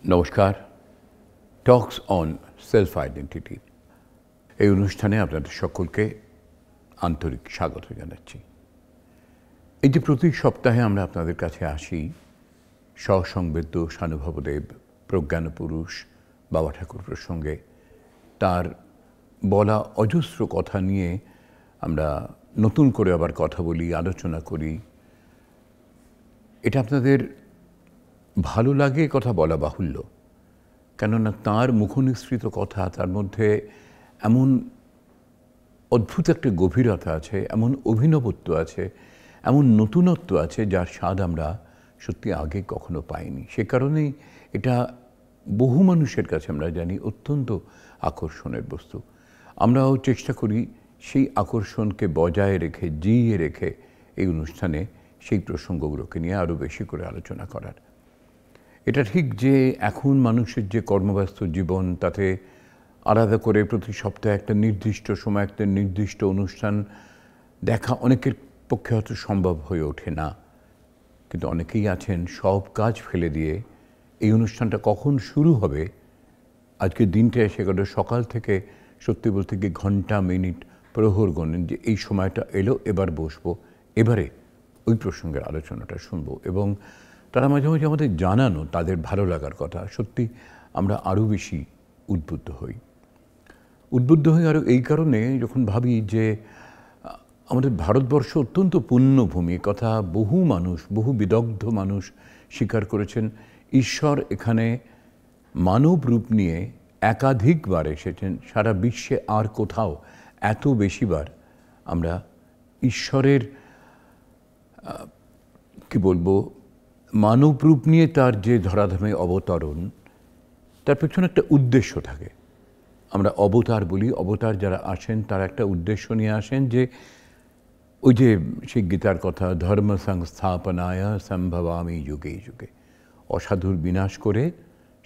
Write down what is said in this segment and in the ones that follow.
নমস্কার, টক্স on self identity এই অনুষ্ঠানে আপনাদের সকলকে আন্তরিক স্বাগত জানাচ্ছি। এই যে প্রতি সপ্তাহে আমরা আপনাদের কাছে আসি সসংবেদ্য স্বানুভবদেব প্রজ্ঞানপুরুষ বাবা ঠাকুর প্রসঙ্গে তার বলা অজস্র কথা নিয়ে আমরা নতুন করে আবার কথা বলি, আলোচনা করি। এটা আপনাদের ভালো লাগে কথা বলা বাহুল্য, কেননা তাঁর মুখনিসৃত কথা, তার মধ্যে এমন অদ্ভুত একটা গভীরতা আছে, এমন অভিনবত্ব আছে, এমন নতুনত্ব আছে যার স্বাদ আমরা সত্যি আগে কখনো পাইনি। সে কারণেই এটা বহু মানুষের কাছে আমরা জানি অত্যন্ত আকর্ষণের বস্তু। আমরাও চেষ্টা করি সেই আকর্ষণকে বজায় রেখে, জিইয়ে রেখে এই অনুষ্ঠানে সেই প্রসঙ্গগুলোকে নিয়ে আরও বেশি করে আলোচনা করার। এটা ঠিক যে এখন মানুষের যে কর্মব্যস্ত জীবন, তাতে আলাদা করে প্রতি সপ্তাহে একটা নির্দিষ্ট সময় একটা নির্দিষ্ট অনুষ্ঠান দেখা অনেকের পক্ষে হয়তো সম্ভব হয়ে ওঠে না, কিন্তু অনেকেই আছেন সব কাজ ফেলে দিয়ে এই অনুষ্ঠানটা কখন শুরু হবে, আজকের দিনটা এসে গেল, সকাল থেকে সত্যি বলতে গিয়ে ঘন্টা মিনিট প্রহর গণেন যে এই সময়টা এলো, এবার বসবো, এবারে ওই প্রসঙ্গের আলোচনাটা শুনবো। এবং তারা মাঝে মাঝে আমাদের জানানো তাদের ভালো লাগার কথা, সত্যি আমরা আরও বেশি উদ্বুদ্ধ হই আরও এই কারণে যখন ভাবি যে আমাদের ভারতবর্ষ অত্যন্ত পুণ্যভূমি, কথা বহু মানুষ, বহু বিদগ্ধ মানুষ স্বীকার করেছেন। ঈশ্বর এখানে মানব রূপ নিয়ে একাধিকবার এসেছেন। সারা বিশ্বে আর কোথাও এত বেশিবার আমরা ঈশ্বরের কি বলবো মানব রূপ নিয়ে তার যে ধরাধামে অবতরণ, তার পেছনে একটা উদ্দেশ্য থাকে। আমরা অবতার বলি, অবতার যারা আসেন তারা একটা উদ্দেশ্য নিয়ে আসেন, যে ওই যে সেই গীতার কথা, ধর্ম সংস্থাপনায় সম্ভবামি যুগে যুগে, অসাধুর বিনাশ করে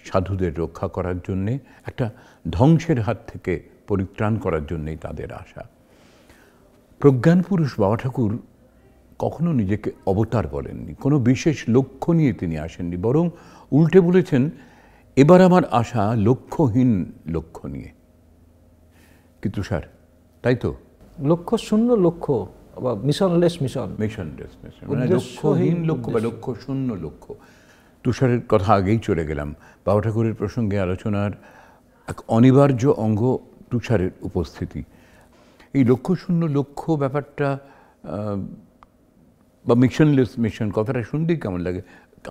সাধুদের রক্ষা করার জন্যে, একটা ধ্বংসের হাত থেকে পরিত্রাণ করার জন্যেই তাদের আশা। প্রজ্ঞানপুরুষ বাবা ঠাকুর কখনো নিজেকে অবতার বলেননি, কোনো বিশেষ লক্ষ্য নিয়ে তিনি আসেননি, বরং উল্টে বলেছেন এবার আমার আশা লক্ষ্যহীন লক্ষ্য নিয়ে। কিন্তু স্যার তাই তো, লক্ষ্য শূন্য লক্ষ্য বা মিশনলেস মিশন, মানে লক্ষ্যহীন লক্ষ্য বা লক্ষ্য শূন্য লক্ষ্য। তুষারের কথা আগেই চলে গেলাম। বাবা ঠাকুরের প্রসঙ্গে আলোচনার এক অনিবার্য অঙ্গ তুষারের উপস্থিতি। এই লক্ষ্য শূন্য লক্ষ্য ব্যাপারটা বা মিশনলেস মিশন কথাটা শুনতেই কেমন লাগে।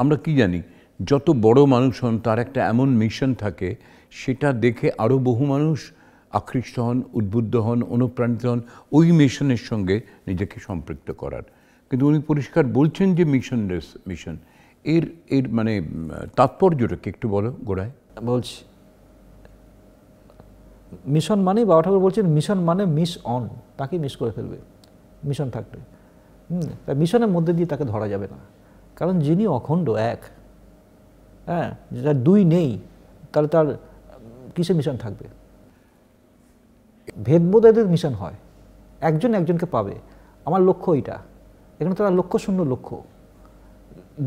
আমরা কি জানি, যত বড় মানুষ হন তার একটা এমন মিশন থাকে, সেটা দেখে আরও বহু মানুষ আকৃষ্ট হন, উদ্বুদ্ধ হন, অনুপ্রাণিত হন ওই মিশনের সঙ্গে নিজেকে সম্পৃক্ত করার। কিন্তু উনি পরিষ্কার বলছেন যে মিশনলেস মিশন, এর মানে তাৎপর্যটা কি একটু বলো গোড়ায়। বলছি, মিশন মানে বাবা ঠাকুর বলছেন মিশন মানে মিস অন, তাকে মিস করে ফেলবে মিশন থাকলে। তাই মিশনের মধ্যে দিয়ে তাকে ধরা যাবে না, কারণ যিনি অখণ্ড এক, হ্যাঁ, যার দুই নেই, তাহলে তার কিসে মিশন থাকবে? ভেদবোধের মিশন হয়, একজন একজনকে পাবে, আমার লক্ষ্য এইটা। এখানে তার লক্ষ্য শূন্য লক্ষ্য,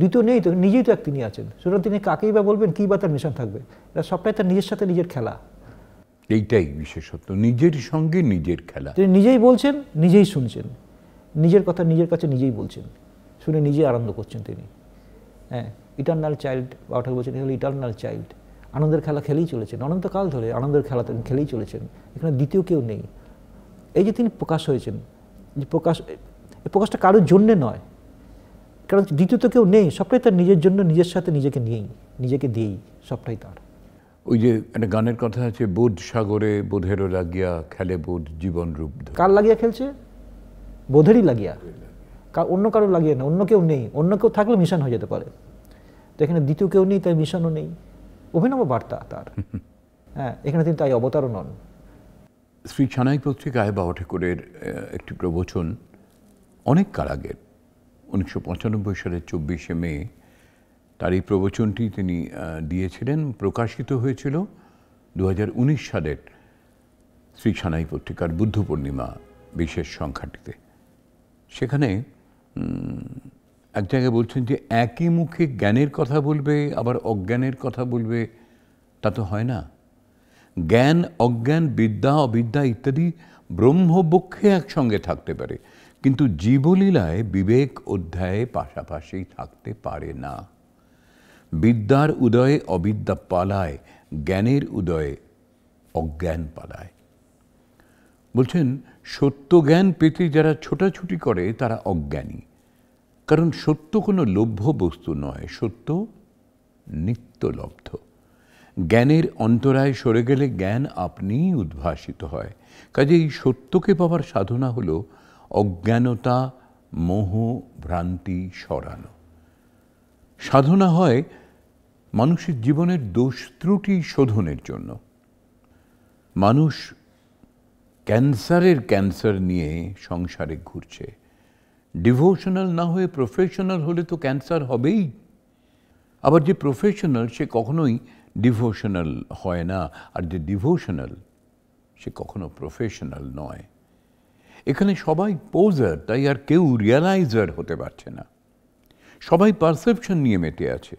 দ্বিতীয় নেই তো, নিজেই তো এক তিনি আছেন, সুতরাং তিনি কাকেই বা বলবেন, কী বা তার মিশন থাকবে? এটা সবটাই তার নিজের সাথে নিজের খেলা। এইটাই বিশেষত্ব, নিজের সঙ্গে নিজের খেলা। তিনি নিজেই বলছেন, নিজেই শুনছেন, নিজের কথা নিজের কাছে নিজেই বলছেন, শুনে নিজেই আনন্দ করছেন তিনি। হ্যাঁ, ইটার্নাল চাইল্ড, বাবা ঠাকুর বলছেন এগুলো ইটার্নাল চাইল্ড, আনন্দের খেলা খেলেই চলেছেন, অনন্তকাল ধরে আনন্দের খেলা তিনি খেলেই চলেছেন। এখানে দ্বিতীয় কেউ নেই। এই যে তিনি প্রকাশ হয়েছেন, যে প্রকাশটা কারোর জন্যে নয়, কারণ দ্বিতীয় তো কেউ নেই, সবটাই তার নিজের জন্য, নিজের সাথে নিজেকে নিয়েই, নিজেকে দিয়েই, সবটাই তার। ওই যে একটা গানের কথা আছে, বোধ সাগরে বোধেরও লাগিয়া খেলে বোধ জীবন রূপ। কার লাগিয়া খেলছে? বোধেরই লাগিয়া, অন্য কারোর লাগিয়ে না, অন্য কেউ নেই। অন্য কেউ থাকলে মিশন হয়ে যেতে পারে, তো এখানে দ্বিতীয় কেউ নেই, তাই মিশনও নেই। অভিনব বার্তা তার। হ্যাঁ, এখানে তিনি তাই অবতারও নন। শ্রী ছানাই পত্রিকায় বাবা ঠাকুরের একটি প্রবচন অনেক কাল আগের, 1995 সালের 24শে মে তার এই প্রবচনটি তিনি দিয়েছিলেন। প্রকাশিত হয়েছিল 2019 সালের শ্রী ছানাই পত্রিকার বুদ্ধ পূর্ণিমা বিশেষ সংখ্যাটিতে। সেখানে এক জায়গায় বলছেন যে একই মুখে জ্ঞানের কথা বলবে আবার অজ্ঞানের কথা বলবে, তা তো হয় না। জ্ঞান অজ্ঞান, বিদ্যা অবিদ্যা ইত্যাদি ব্রহ্মবক্ষে একসঙ্গে থাকতে পারে, কিন্তু জীবলীলায় বিবেক অধ্যায়ে পাশাপাশি থাকতে পারে না। বিদ্যার উদয়ে অবিদ্যা পালায়, জ্ঞানের উদয়ে অজ্ঞান পালায়। বলছেন সত্য জ্ঞান পেতে যারা ছোটাছুটি করে তারা অজ্ঞানী, কারণ সত্য কোনো লভ্য বস্তু নয়, সত্য নিত্যলব্ধ। জ্ঞানের অন্তরায় সরে গেলে জ্ঞান আপনিই উদ্ভাসিত হয়। কাজেই সত্যকে পাওয়ার সাধনা হলো অজ্ঞানতা, মোহ, ভ্রান্তি সরানো। সাধনা হয় মানুষের জীবনের দোষ ত্রুটি শোধনের জন্য। মানুষ ক্যান্সার নিয়ে সংসারে ঘুরছে। ডিভোশনাল না হয়ে প্রফেশনাল হলে তো ক্যান্সার হবেই। আবার যে প্রফেশনাল সে কখনোই ডিভোশনাল হয় না, আর যে ডিভোশনাল সে কখনো প্রফেশনাল নয়। এখানে সবাই পোজার, তাই আর কেউ রিয়ালাইজার হতে পারছে না। সবাই পারসেপশন নিয়ে মেতে আছে।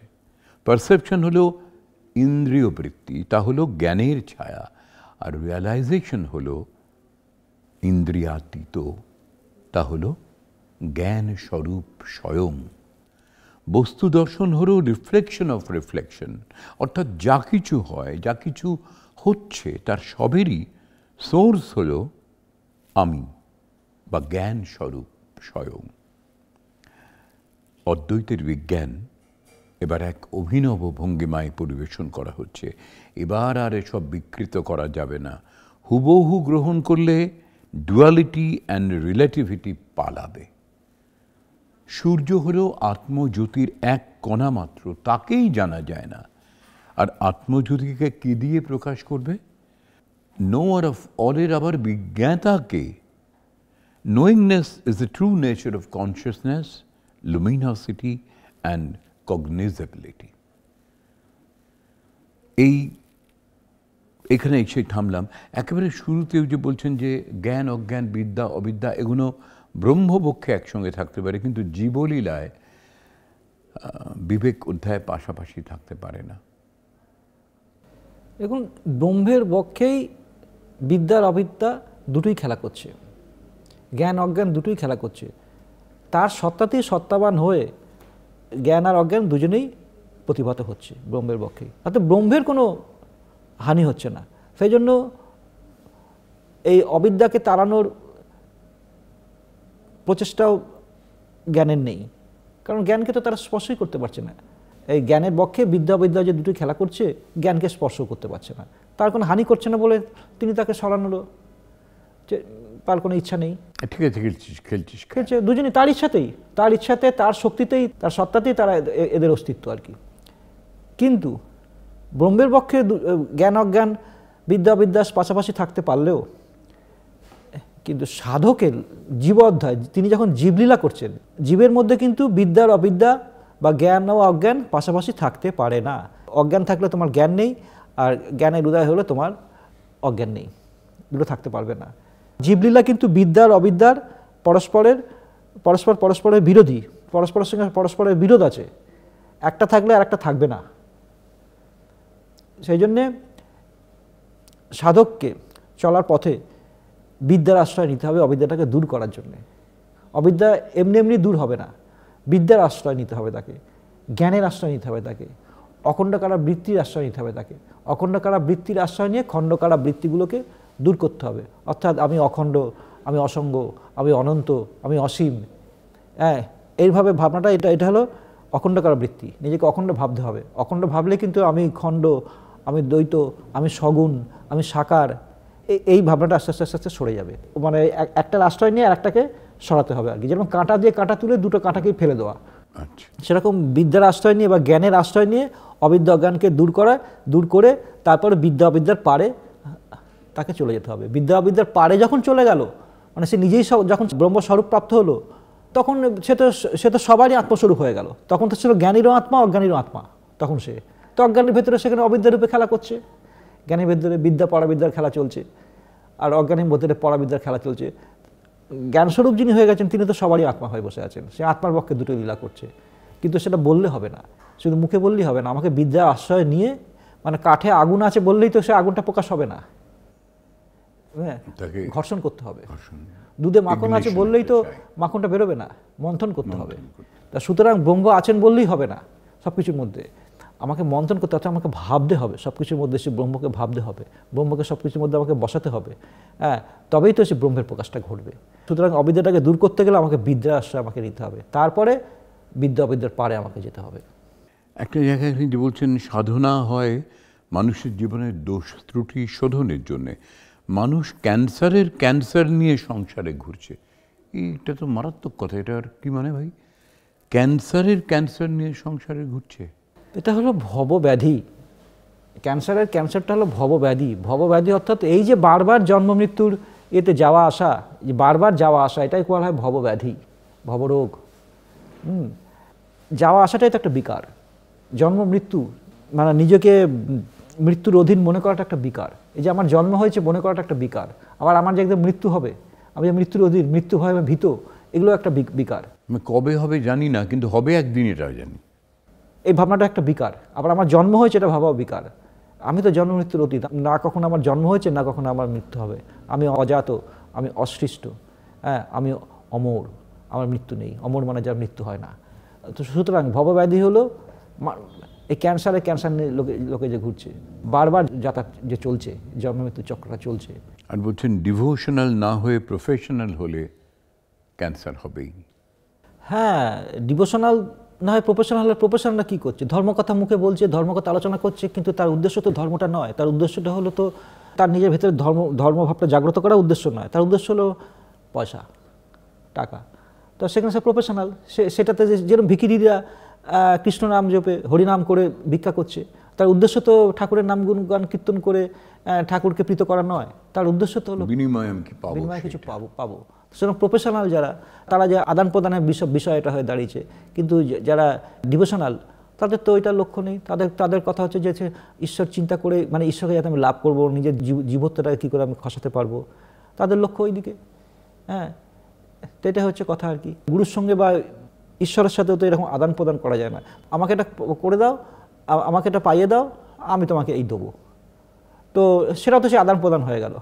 পারসেপশন হলো ইন্দ্রিয় বৃত্তি, তা হলো জ্ঞানের ছায়া, আর রিয়ালাইজেশন হলো ইন্দ্রিয়াতীত, তা হলো জ্ঞান স্বরূপ স্বয়ং। বস্তু দর্শন হলো রিফ্লেকশন অফ রিফ্লেকশন, অর্থাৎ যা কিছু হয়, যা কিছু হচ্ছে, তার সবেরই সোর্স হলো আমি বা জ্ঞান স্বরূপ স্বয়ং। অদ্বৈতের বিজ্ঞান এবার এক অভিনব ভঙ্গিমায় পরিবেশন করা হচ্ছে। এবার আর এসব বিকৃত করা যাবে না। হুবহু গ্রহণ করলে ডুয়ালিটি অ্যান্ড রিলেটিভিটি পালাবে। সূর্য হলো আত্মজ্যোতির এক কণা মাত্র, তাকেই জানা যায় না। আর আত্মজ্যোতিকে কি দিয়ে প্রকাশ করবে? নোয়ার অফ অলের আবার বিজ্ঞাতাকে। Knowingness is the true nature of consciousness, luminosity and cognizability. এখানে এসে থামলাম। একেবারে শুরুতেও যে বলছেন যে জ্ঞান অজ্ঞান, বিদ্যা অবিদ্যা এগুলো ব্রহ্মপক্ষে একসঙ্গে থাকতে পারে, কিন্তু জীবলীলায় বিবেক অধ্যায় পাশাপাশি থাকতে পারে না। দেখুন, ব্রহ্মের পক্ষেই বিদ্যার অবিদ্যা দুটোই খেলা করছে, জ্ঞান অজ্ঞান দুটোই খেলা করছে। তার সত্তাতেই সত্তাবান হয়ে জ্ঞান আর অজ্ঞান দুজনেই প্রতিভাত হচ্ছে ব্রহ্মের পক্ষেই, অর্থাৎ ব্রহ্মের কোনো হানি হচ্ছে না। সেই জন্য এই অবিদ্যাকে তাড়ানোর প্রচেষ্টাও জ্ঞানের নেই, কারণ জ্ঞানকে তো তারা স্পর্শই করতে পারছে না। এই জ্ঞানের পক্ষে বিদ্যা অবিদ্যা যে দুটোই খেলা করছে, জ্ঞানকে স্পর্শ করতে পারছে না, তার কোনো হানি করছে না বলে তিনি তাকে সরানোর তার কোনো ইচ্ছা নেই। ঠিক আছে, খেলছে দুজনই তার ইচ্ছাতে, তার শক্তিতেই, তার সত্তাতেই তারা এদের অস্তিত্ব আর কি। কিন্তু ব্রহ্মের পক্ষে জ্ঞান অজ্ঞান, বিদ্যা অবিদ্যা পাশাপাশি থাকতে পারলেও কিন্তু সাধকের জীব অধ্যায়, তিনি যখন জীবলীলা করছেন, জীবের মধ্যে কিন্তু বিদ্যার অবিদ্যা বা জ্ঞান ও অজ্ঞান পাশাপাশি থাকতে পারে না। অজ্ঞান থাকলে তোমার জ্ঞান নেই, আর জ্ঞানের উদয় হলে তোমার অজ্ঞান নেই, দুটো থাকতে পারবে না। জীবলীলা কিন্তু বিদ্যার অবিদ্যার পরস্পরের বিরোধী, পরস্পরের সঙ্গে পরস্পরের বিরোধ আছে, একটা থাকলে আর একটা থাকবে না। সেই জন্যে সাধককে চলার পথে বিদ্যার আশ্রয় নিতে হবে অবিদ্যাটাকে দূর করার জন্যে। অবিদ্যা এমনি এমনি দূর হবে না, বিদ্যার আশ্রয় নিতে হবে তাকে, জ্ঞানের আশ্রয় নিতে হবে তাকে, অখণ্ডকারা বৃত্তির আশ্রয় নিতে হবে তাকে। অখণ্ডকারা বৃত্তির আশ্রয় নিয়ে খণ্ডকারা বৃত্তিগুলোকে দূর করতে হবে। অর্থাৎ আমি অখণ্ড, আমি অসঙ্গ, আমি অনন্ত, আমি অসীম, হ্যাঁ, এইভাবে ভাবনাটা এটা হলো অখণ্ডকারা বৃত্তি। নিজেকে অখণ্ড ভাবতে হবে। অখণ্ড ভাবলে কিন্তু আমি খণ্ড, আমি দ্বৈত, আমি সগুণ, আমি সাকার, এই ভাবনাটা আস্তে আস্তে আস্তে আস্তে সরে যাবে। মানে একটার আশ্রয় নিয়ে আর একটাকে সরাতে হবে আর কি। যেমন কাঁটা দিয়ে কাঁটা তুলে দুটো কাঁটাকেই ফেলে দেওয়া, সেরকম বিদ্যার আশ্রয় নিয়ে বা জ্ঞানের আশ্রয় নিয়ে অবিদ্যা অজ্ঞানকে দূর করে তারপরে বিদ্যা অবিদ্যার পারে তাকে চলে যেতে হবে। বিদ্যা অবিদ্যার পারে যখন চলে গেল, মানে সে নিজেই যখন ব্রহ্মস্বরূপ প্রাপ্ত হলো, তখন সে তো সবারই আত্মস্বরূপ হয়ে গেল। তখন তো ছিল জ্ঞানীরও আত্মা, অজ্ঞানীরও আত্মা। তখন সে তো অজ্ঞানের ভেতরে সেখানে অবিদ্যার রূপে খেলা করছে, জ্ঞানের ভেতরে বিদ্যা পরাবিদ্যার খেলা চলছে, আর অজ্ঞানের মধ্যে পরাবিদ্যার খেলা চলছে। জ্ঞানস্বরূপ যিনি হয়ে গেছেন তিনি তো সবারই আত্মা হয়ে বসে আছেন, সে আত্মার পক্ষে দুটো লীলা করছে। কিন্তু সেটা বললে হবে না, শুধু মুখে বললেই হবে না, আমাকে বিদ্যা আশ্রয় নিয়ে, মানে কাঠে আগুন আছে বললেই তো সে আগুনটা প্রকাশ হবে না, হ্যাঁ, ঘর্ষণ করতে হবে। দুধে মাখন আছে বললেই তো মাখনটা বেরোবে না, মন্থন করতে হবে। তা সুতরাং ব্রহ্ম আছেন বললেই হবে না, সব কিছুর মধ্যে আমাকে মন্থন করতে হবে, আমাকে ভাবতে হবে, সব কিছুর মধ্যে সে ব্রহ্মকে ভাবতে হবে, ব্রহ্মকে সব কিছুর মধ্যে আমাকে বসাতে হবে, হ্যাঁ, তবেই তো সে ব্রহ্মের প্রকাশটা ঘটবে। সুতরাং অবিদ্যাটাকে দূর করতে গেলে আমাকে বিদ্যার আশ্রয় আমাকে নিতে হবে, তারপরে বিদ্যা অবিদ্যার পারে আমাকে যেতে হবে। একটা জায়গায় যে বলছেন সাধনা হয় মানুষের জীবনের দোষ ত্রুটি শোধনের জন্যে, মানুষ ক্যান্সার নিয়ে সংসারে ঘুরছে, এইটা তো মারাত্মক কথা। এটার কি মানে ভাই, ক্যান্সার নিয়ে সংসারে ঘুরছে? এটা হলো ভবব্যাধি। ক্যান্সারটা হলো ভবব্যাধি অর্থাৎ এই যে বারবার জন্ম মৃত্যুর এতে যাওয়া আসা, যে বারবার যাওয়া আসা, এটাই বলা হয় ভবব্যাধি, ভবরোগ। যাওয়া আসাটাই তো একটা বিকার। জন্ম মৃত্যু মানে নিজেকে মৃত্যুর অধীন মনে করাটা একটা বিকার। এই যে আমার জন্ম হয়েছে মনে করাটা একটা বিকার, আবার আমার যে একদম মৃত্যু হবে, আমি যে মৃত্যুর অধীন, মৃত্যু ভয় আমি ভীত, এগুলো একটা বিকার। কবে হবে জানি না, কিন্তু হবে একদিন এটা জানি, এই ভাবনাটা একটা বিকার। আবার আমার জন্ম হয়েছে এটা ভাবাও বিকার। আমি তো জন্ম মৃত্যুর অতীত, না কখনো আমার জন্ম হয়েছে না কখনো আমার মৃত্যু হবে। আমি অজাত, আমি অসৃষ্ট, হ্যাঁ, আমি অমর, আমার মৃত্যু নেই। অমর মানে যার মৃত্যু হয় না। তো সুতরাং ভবব্যাধি হলো এই ক্যান্সার নিয়ে লোকে যে ঘুরছে, বারবার যাতায়াত যে চলছে, জন্ম মৃত্যু চক্রটা চলছে। আর বলছেন ডিভোশনাল না হয়ে প্রফেশনাল হলে ক্যান্সার হবেই। হ্যাঁ, ডিভোশনাল না হয় প্রফেশনাল হলে, প্রফেশনালরা কী করছে, ধর্মকথা মুখে বলছে, ধর্মকথা আলোচনা করছে, কিন্তু তার উদ্দেশ্য তো ধর্মটা নয়। তার উদ্দেশ্যটা হলো তো তার নিজের ভেতরে ধর্মভাবটা জাগ্রত করা উদ্দেশ্য নয়, তার উদ্দেশ্য হলো পয়সা, টাকা। তো সেখানে সে প্রফেশনাল, সেটাতে যেরকম ভিখিরিরা কৃষ্ণ নাম জপে হরিনাম করে ভিক্ষা করছে, তার উদ্দেশ্য তো ঠাকুরের নাম গুণগান কীর্তন করে ঠাকুরকে প্রীত করা নয়, তার উদ্দেশ্য তো হলো বিনিময়ে কিছু পাবো। সুতরাং প্রফেশনাল যারা, তারা যে আদান প্রদানের বিষয় এটা হয়ে দাঁড়িয়েছে। কিন্তু যারা ডিভোশনাল তাদের তো ওইটার লক্ষ্য নেই। তাদের কথা হচ্ছে যে ঈশ্বর চিন্তা করে, মানে ঈশ্বরকে যাতে আমি লাভ করবো, নিজের জীবত্বটাকে কী করে আমি খসাতে পারবো, তাদের লক্ষ্য ওই দিকে। হ্যাঁ, তো এটা হচ্ছে কথা আর কি। গুরুর সঙ্গে বা ঈশ্বরের সাথেও তো এরকম আদান প্রদান করা যায় না। আমাকে এটা করে দাও, আমাকে এটা পাইয়ে দাও, আমি তোমাকে এই দেবো। তো সেটা তো সে আদান প্রদান হয়ে গেল,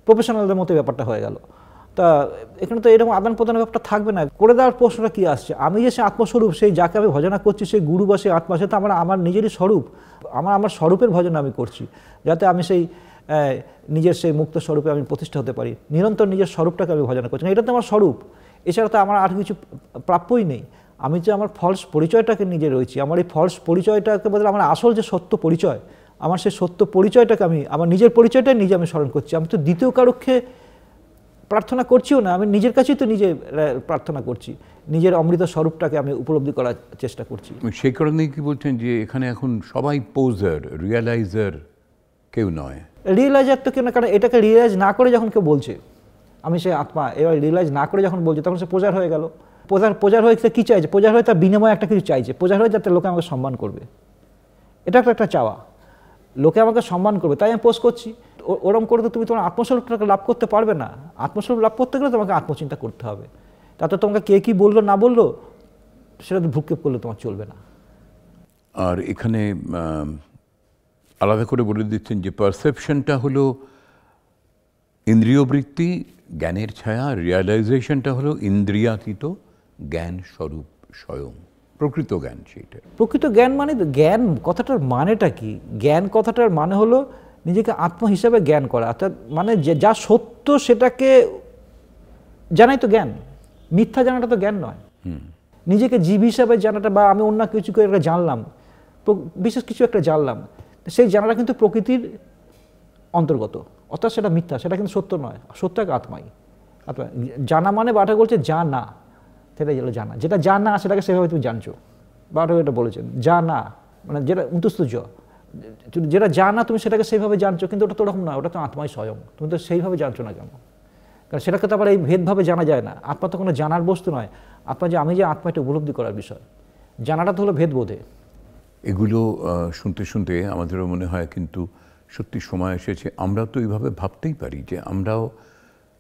প্রফেশনালদের মতো ব্যাপারটা হয়ে গেল। তা এখানে তো এরকম আদান প্রদানের ব্যাপারটা থাকবে না। করে দেওয়ার প্রশ্নটা কী আসছে, আমি যে সে আত্মস্বরূপ, সেই যাকে আমি ভজনা করছি, সেই গুরু বা সেই আত্মা, সে তো আমার নিজেরই স্বরূপ। আমার স্বরূপের ভজনা আমি করছি, যাতে আমি সেই নিজের সেই মুক্ত স্বরূপে আমি প্রতিষ্ঠা হতে পারি। নিরন্তর নিজের স্বরূপটাকে আমি ভজনা করছি, এটা তো আমার স্বরূপ। এছাড়া তো আমার আর কিছু প্রাপ্যই নেই। আমি যে আমার ফলস পরিচয়টাকে নিজে রয়েছি, আমার এই ফলস পরিচয়টাকে বদলে আমার আসল যে সত্য পরিচয়, আমার সেই সত্য পরিচয়টাকে আমি, আমার নিজের পরিচয়টাই নিজে আমি স্মরণ করছি। আমি তো দ্বিতীয় কারোকে প্রার্থনা করছিও না, আমি নিজের কাছেই তো নিজে প্রার্থনা করছি, নিজের অমৃত স্বরূপটাকে আমি উপলব্ধি করার চেষ্টা করছি। সেই কারণেই কি বলছেন যে এখানে এখন সবাই পোজার, রিয়েলাইজার কেউ নয়। রিয়েলাইজার তো কেউ না, কারণ এটাকে রিয়েলাইজ না করে যখন কেউ বলছে আমি সে আত্মা, এবার রিয়েলাইজ না করে যখন বলছে, তখন সে পোজার হয়ে গেল। পোজার হয়ে কী চাইছে? পোজার হয়ে তার বিনিময়ে একটা কিছু চাইছে। পোজার হয়ে যাতে লোকে আমাকে সম্মান করবে, এটা একটা চাওয়া, লোকে আমাকে সম্মান করবে, তাই আমি পোজ করছি। ওরম করে তো তুমি তোমার আত্মস্বরূপটাকে লাভ করতে পারবে না। আত্মস্বরূপ লাভ করতে গেলে তোমাকে আত্মচিন্তা করতে হবে। তাতে তোমাকে কে কী বললো না বললো সেটা তো ভ্রুক্ষেপ করলে তোমার চলবে না। আর এখানে আলাদা করে বলে দিচ্ছেন যে পারসেপশনটা হলো ইন্দ্রিয়বৃত্তি, জ্ঞানের ছায়া, রিয়ালাইজেশনটা হলো ইন্দ্রিয়াতীত জ্ঞান স্বরূপ স্বয়ং, প্রকৃত জ্ঞান। সেইটা প্রকৃত জ্ঞান মানে, জ্ঞান কথাটার মানেটা কি? জ্ঞান কথাটার মানে হলো নিজেকে আত্ম হিসাবে জ্ঞান করা, অর্থাৎ মানে যা সত্য সেটাকে জানাই তো জ্ঞান। মিথ্যা জানাটা তো জ্ঞান নয়। নিজেকে জীব হিসাবে জানাটা, বা আমি অন্য কিছু করে একটা জানলাম, বিশেষ কিছু একটা জানলাম, সেই জানাটা কিন্তু প্রকৃতির অন্তর্গত, অর্থাৎ সেটা মিথ্যা, সেটা কিন্তু সত্য নয়। সত্য এক আত্মাই। জানা মানে বাটা বলছে যা না, সেটাই হলো জানা। যেটা জানা সেটাকে সেভাবে তুমি জানছো, বাটা এটা বলেছেন জানা মানে যেটা উন্তস্তুজ, যেটা জানা তুমি সেটাকে সেইভাবে জানছো, কিন্তু ওটা তো ওরকম না, ওটা তো আত্মাই স্বয়ং, তুমি তো সেইভাবে জানছো না কেন? কারণ সেটাকে তো আবার এই ভেদভাবে জানা যায় না। আত্মা তো কোনো জানার বস্তু নয়। আত্মা যে আমি যে আত্মা, এটা উপলব্ধি করার বিষয়। জানাটা তো হলো ভেদবোধে। এগুলো শুনতে শুনতে আমাদেরও মনে হয় কিন্তু সত্যি সময় এসেছে আমরা তো এইভাবে ভাবতেই পারি যে আমরাও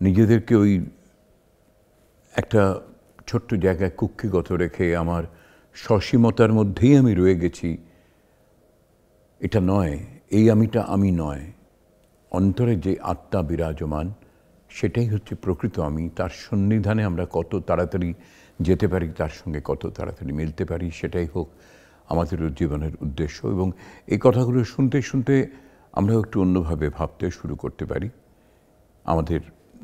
নিজেদেরকে ওই একটা ছোট্ট জায়গায় কুক্ষিগত রেখে আমার সসীমতার মধ্যেই আমি রয়ে গেছি, এটা নয়, এই আমিটা আমি নয়। অন্তরে যে আত্মা বিরাজমান সেটাই হচ্ছে প্রকৃত আমি। তার সন্নিধানে আমরা কত তাড়াতাড়ি যেতে পারি, তার সঙ্গে কত তাড়াতাড়ি মিলতে পারি, সেটাই হোক আমাদের জীবনের উদ্দেশ্য। এবং এই কথাগুলো শুনতে শুনতে আমরাও একটু অন্যভাবে ভাবতে শুরু করতে পারি, আমাদের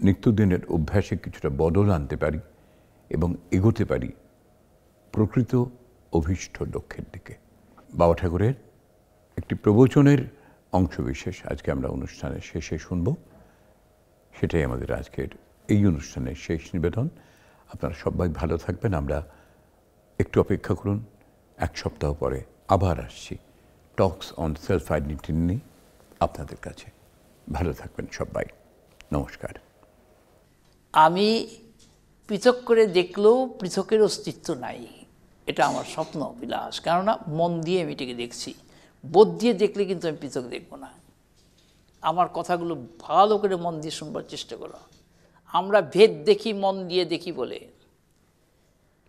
নিত্যদিনের অভ্যাসে কিছুটা বদল আনতে পারি এবং এগোতে পারি প্রকৃত অভীষ্ট লক্ষ্যের দিকে। বাবা ঠাকুরের একটি প্রবচনের অংশবিশেষ আজকে আমরা অনুষ্ঠানের শেষে শুনব। সেটাই আমাদের আজকের এই অনুষ্ঠানের শেষ নিবেদন। আপনারা সবাই ভালো থাকবেন। আমরা একটু অপেক্ষা করুন, এক সপ্তাহ পরে আবার আসছি টক্স অন সেলফ আইডেন্টিটি নিয়ে আপনাদের কাছে। ভালো থাকবেন সবাই, নমস্কার। আমি পৃথক করে দেখলেও পৃথকের অস্তিত্ব নাই, এটা আমার স্বপ্ন বিলাস। কেননা মন দিয়ে আমি এটাকে দেখছি, বোধ দিয়ে দেখলে কিন্তু আমি পৃথক দেখব না। আমার কথাগুলো ভালো করে মন দিয়ে শুনবার চেষ্টা করো। আমরা ভেদ দেখি, মন দিয়ে দেখি বলে,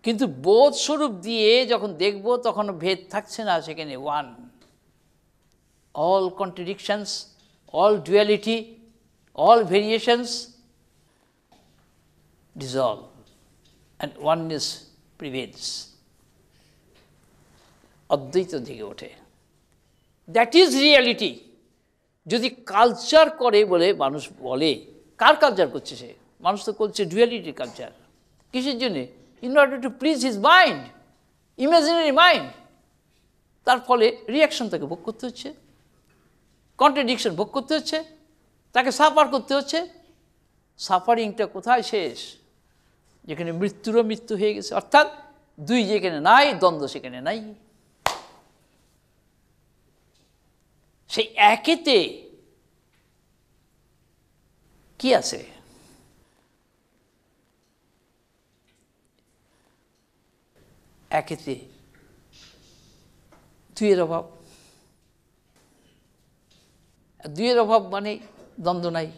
কিন্তু বোধ স্বরূপ দিয়ে যখন দেখব তখন ভেদ থাকছে না, সেখানে one. All contradictions, all duality, all variations dissolve and oneness prevails. অদ্বৈত থেকে ওঠে, দ্যাট ইজ রিয়ালিটি। যদি কালচার করে বলে মানুষ বলে, কার কালচার করছে সে? মানুষ তো করছে ডুয়ালিটির কালচার। কিসের জন্যে? In order to please his mind, imaginary mind. তার ফলে রিয়াকশন তাকে ভোগ করতে হচ্ছে, কন্ট্রাডিকশন ভোগ করতে হচ্ছে, তাকে সাফার করতে হচ্ছে। সাফারিংটা কোথায় শেষ? যেখানে মৃত্যুরও মৃত্যু হয়ে গেছে, অর্থাৎ দুই যেখানে নাই, দ্বন্দ্ব সেখানে নাই। সেই একেতে কি আছে? একেতে দুইয়ের অভাব। দুইয়ের অভাব মানে দ্বন্দ্ব নাই,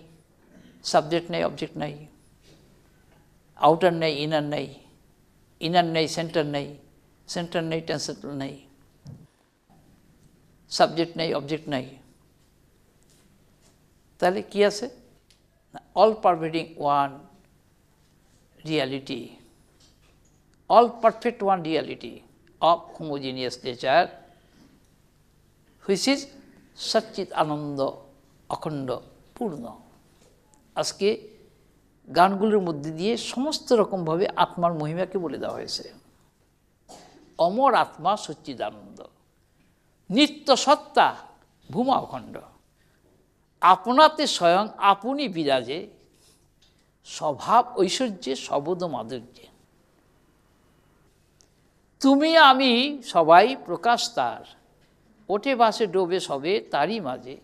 সাবজেক্ট নাই, অবজেক্ট নাই, আউটার নাই, ইনার নাই, ইনার নাই, সেন্টার নাই, সেন্টার নাই, ট্রান্সেন্ডেন্টাল নাই, সাবজেক্ট নাই, অবজেক্ট নাই। তাহলে কি আছে? All pervading one reality, all perfect one reality of homogeneous nature, which is সচ্চিৎ আনন্দ, অখণ্ড, পূর্ণ। আজকে গানগুলোর মধ্যে দিয়ে সমস্ত রকমভাবে আত্মার মহিমাকে বলে দেওয়া হয়েছে। অমর আত্মা সচ্চিদানন্দ, নিত্য সত্তা, ভূমা অখণ্ড, আপনাতে স্বয়ং আপনি বিরাজে, স্বভাব ঐশ্বর্যে, সবোধ মাধুর্যে। তুমি আমি সবাই প্রকাশ তার, ওঠে ভাসে ডোবে সবে তারই মাঝে,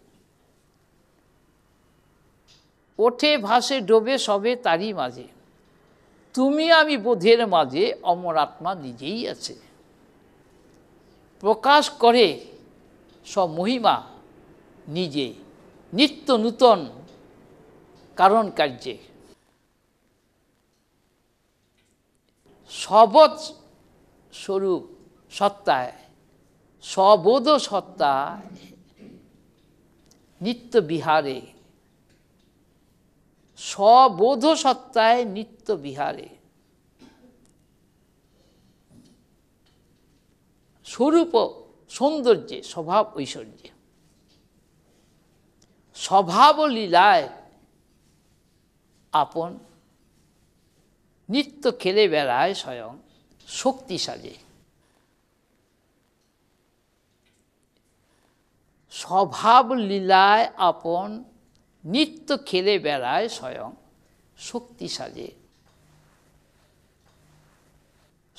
ওঠে ভাসে ডোবে সবে তারই মাঝে। তুমি আমি বোধের মাঝে, অমর আত্মা নিজেই আছে, প্রকাশ করে সব মহিমা নিজে, নিত্য নূতন কারণ কার্যে। সবৎ স্বরূপ সত্তায়, সবোধ সত্তায়, নিত্য বিহারে, সবোধ সত্তায় নিত্য বিহারে। স্বরূপ সৌন্দর্যে, স্বভাব ঐশ্বর্যে, স্বভাব লীলায় আপন, নিত্য খেলে বেড়ায় স্বয়ং শক্তি সাজে। স্বভাব লীলায় আপন, নিত্য খেলে বেড়ায় স্বয়ং শক্তি সাজে।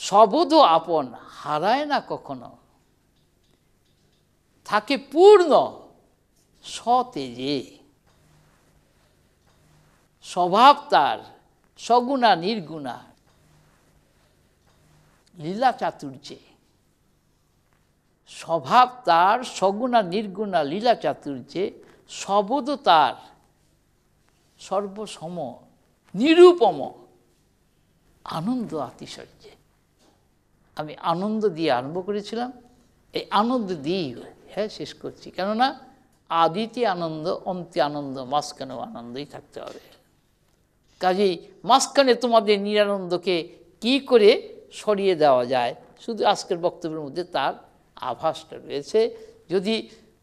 সবোধ আপন, হারায় না কখনো, থাকে পূর্ণ সতেজে। স্বভাব তার সগুণা নির্গুণা, লীলা চাতুর্যে। স্বভাব তার সগুণা নির্গুণা, লীলা চাতুর্যে। সবোধ তার সর্বসম, নিরূপম, আনন্দ আতিশয্যে। আমি আনন্দ দিয়ে আরম্ভ করেছিলাম, এই আনন্দ দিয়েই শেষ করছি। কেননা আদিতে আনন্দ, অন্তে আনন্দ, মাঝখানেও আনন্দই থাকতে হবে। কাজেই মাঝখানে তোমাদের নিরানন্দকে কি করে সরিয়ে দেওয়া যায়, শুধু আজকের বক্তব্যের মধ্যে তার আভাসটা রয়েছে। যদি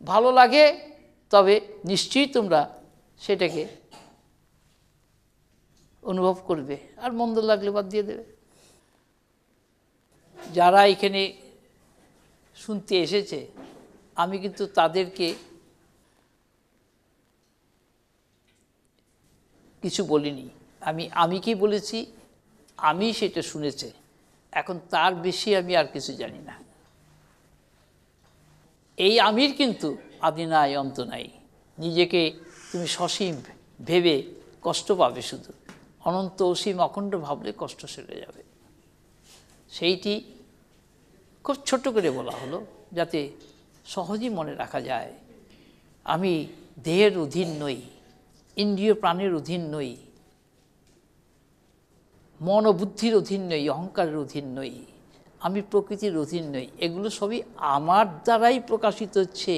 ভালো লাগে তবে নিশ্চয়ই তোমরা সেটাকে অনুভব করবে, আর মন্দ লাগলে বাদ দিয়ে দেবে। যারা এখানে শুনতে এসেছে আমি কিন্তু তাদেরকে কিছু বলিনি। আমি কি বলেছি, আমি সেটা শুনেছে। এখন তার বেশি আমি আর কিছু জানি না। এই আমির কিন্তু আদি নাই অন্ত নাই। নিজেকে তুমি সসীম ভেবে কষ্ট পাবে, শুধু অনন্ত অসীম অখণ্ড ভাবলে কষ্ট সেরে যাবে। সেইটি খুব ছোট করে বলা হলো যাতে সহজেই মনে রাখা যায়। আমি দেহের অধীন নই, ইন্দ্রিয় প্রাণের অধীন নই, মন ও বুদ্ধির অধীন নই, অহংকারের অধীন নই, আমি প্রকৃতির অধীন নই। এগুলো সবই আমার দ্বারাই প্রকাশিত হচ্ছে।